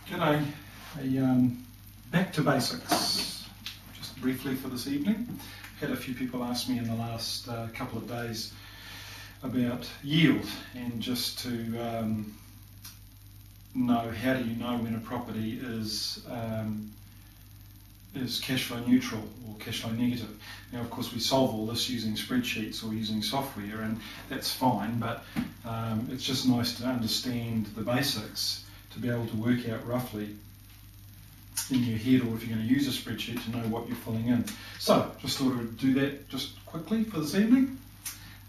G'day. Back to basics, just briefly for this evening. Had a few people ask me in the last couple of days about yield, and just to know, how do you know when a property is cash flow neutral or cash flow negative. Now, of course, we solve all this using spreadsheets or using software, and that's fine, but it's just nice to understand the basics to be able to work out roughly in your head, or if you're going to use a spreadsheet, to know what you're filling in. So, just thought I would do that just quickly for this evening.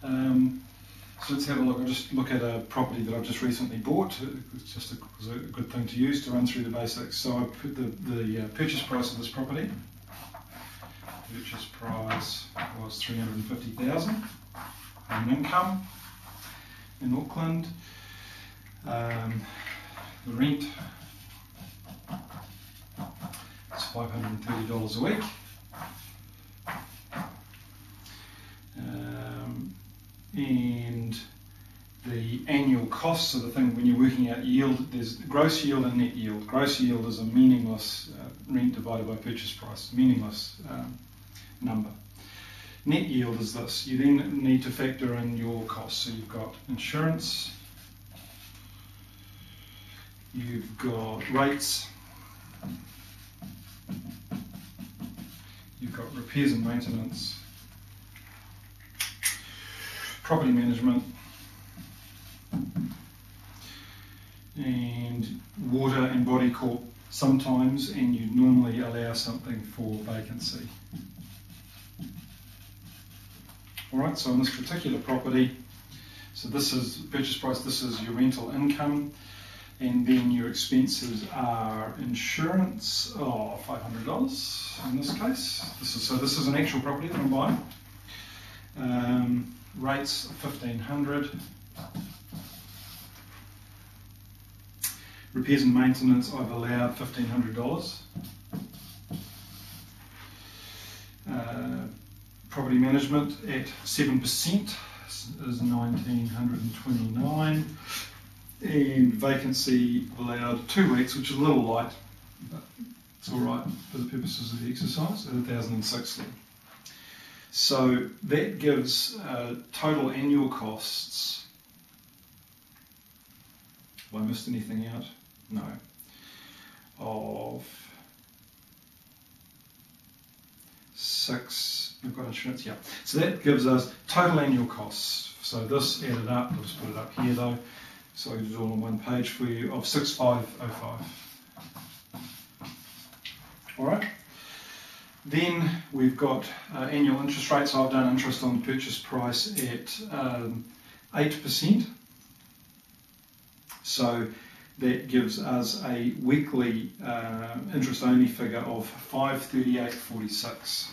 So let's have a look. I'll just look at a property that I've just recently bought. It's just a good thing to use to run through the basics. So I put the purchase price of this property. Purchase price was $350,000. An income in Auckland. The rent is $530 a week. And the annual costs of the thing, when you're working out yield, there's gross yield and net yield. Gross yield is a meaningless rent divided by purchase price, meaningless number. Net yield is this. You then need to factor in your costs. So you've got insurance, you've got rates, you've got repairs and maintenance, property management, and water and body corp sometimes, and you normally allow something for vacancy. Alright, so on this particular property, so this is purchase price, this is your rental income, and then your expenses are insurance, $500 in this case. This is an actual property that I'm buying. Rates $1,500. Repairs and maintenance, I've allowed $1,500. Property management at 7% is $1,929. And vacancy allowed 2 weeks, which is a little light, but it's all right for the purposes of the exercise, at $1,060. So that gives total annual costs. Have I missed anything out? No. Of 6. We've got insurance, yeah. So that gives us total annual costs. So this added up, I'll just put it up here though, so I did it all on one page for you, of 6,505. All right. Then we've got annual interest rates. I've done interest on the purchase price at 8%. So that gives us a weekly interest only figure of $538.46.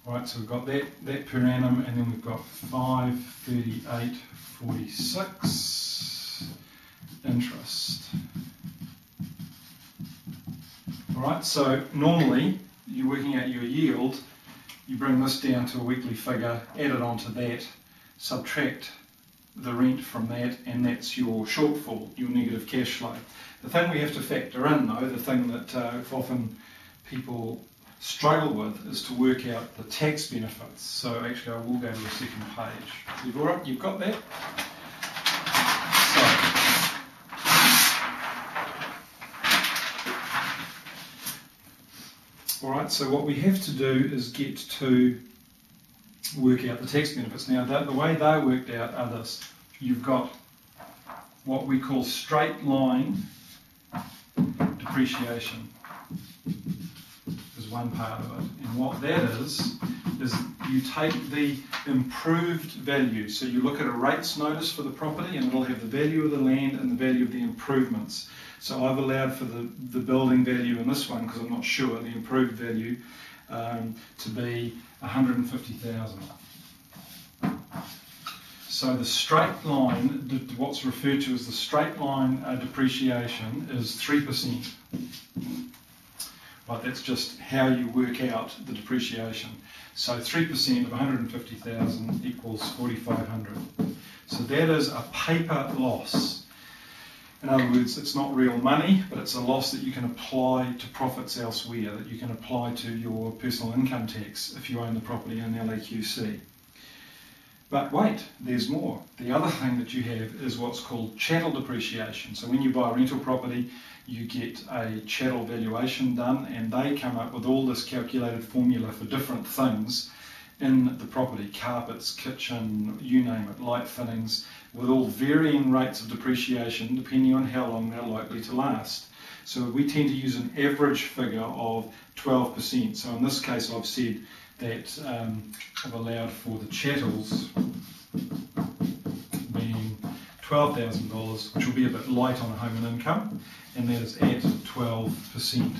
All right, so we've got that per annum, and then we've got $538.46 interest. All right, so normally you're working out your yield, you bring this down to a weekly figure, add it onto that, subtract the rent from that, and that's your shortfall, your negative cash flow. The thing we have to factor in though, the thing that often people struggle with, is to work out the tax benefits. So actually I will go to the second page. You've got that? Alright, so what we have to do is get to work out the tax benefits. Now, the way they're worked out are this. You've got what we call straight line depreciation is one part of it. And what that is you take the improved value. So you look at a rates notice for the property, and it'll have the value of the land and the value of the improvements. So I've allowed for the building value in this one, because I'm not sure, the improved value to be $150,000. So the straight line, what's referred to as the straight line depreciation, is 3%. Right, that's just how you work out the depreciation. So 3% of 150,000 equals 4,500. So that is a paper loss. In other words, it's not real money, but it's a loss that you can apply to profits elsewhere, that you can apply to your personal income tax if you own the property in an LAQC. But wait, there's more. The other thing that you have is what's called chattel depreciation. So when you buy a rental property, you get a chattel valuation done, and they come up with all this calculated formula for different things in the property: carpets, kitchen, you name it, light fittings, with all varying rates of depreciation depending on how long they're likely to last. So we tend to use an average figure of 12%. So in this case I've said that I've allowed for the chattels being $12,000, which will be a bit light on a home and income, and that is at 12%.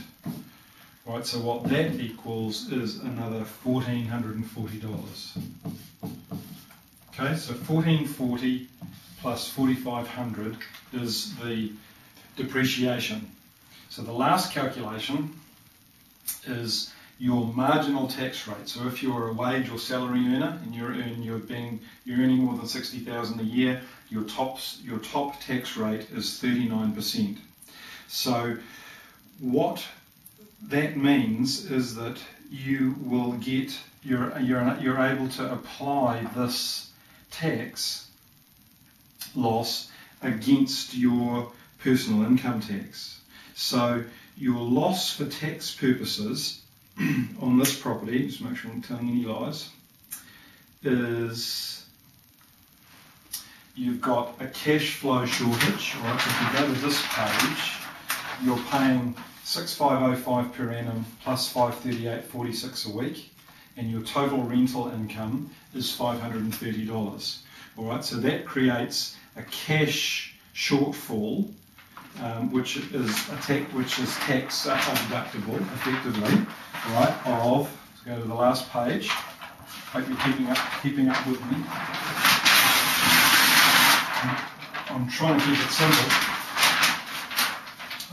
Right, so what that equals is another $1,440. Okay, so $1,440 plus $4,500 is the depreciation. So the last calculation is your marginal tax rate. So if you're a wage or salary earner and you're earning more than $60,000 a year, your top tax rate is 39%. So what that means is that you will get you're able to apply this tax loss against your personal income tax. So your loss for tax purposes on this property, just make sure I'm not telling any lies, is you've got a cash flow shortage. Right? If you go to this page, you're paying $6,505 per annum plus $538.46 a week, and your total rental income is $530. All right, so that creates a cash shortfall, which is tax deductible effectively. All right, let's go to the last page. Hope you're keeping up with me. I'm trying to keep it simple.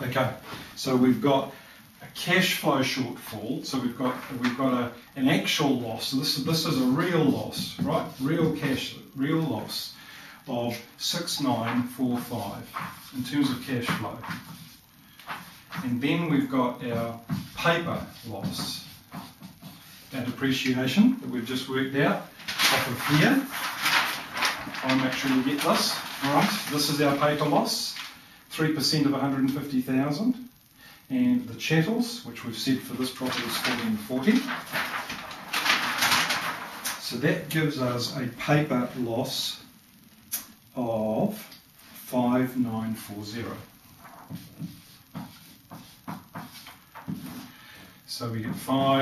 Okay, so we've got a cash flow shortfall. So we've got an actual loss. So this is a real loss, right? Real loss of 6,945 in terms of cash flow. And then we've got our paper loss, our depreciation that we've just worked out off of here. I'll make sure you get this. All right, this is our paper loss, 3% of 150,000, and the chattels, which we've said for this property is 1,440. So that gives us a paper loss of 5,940. So we get 5.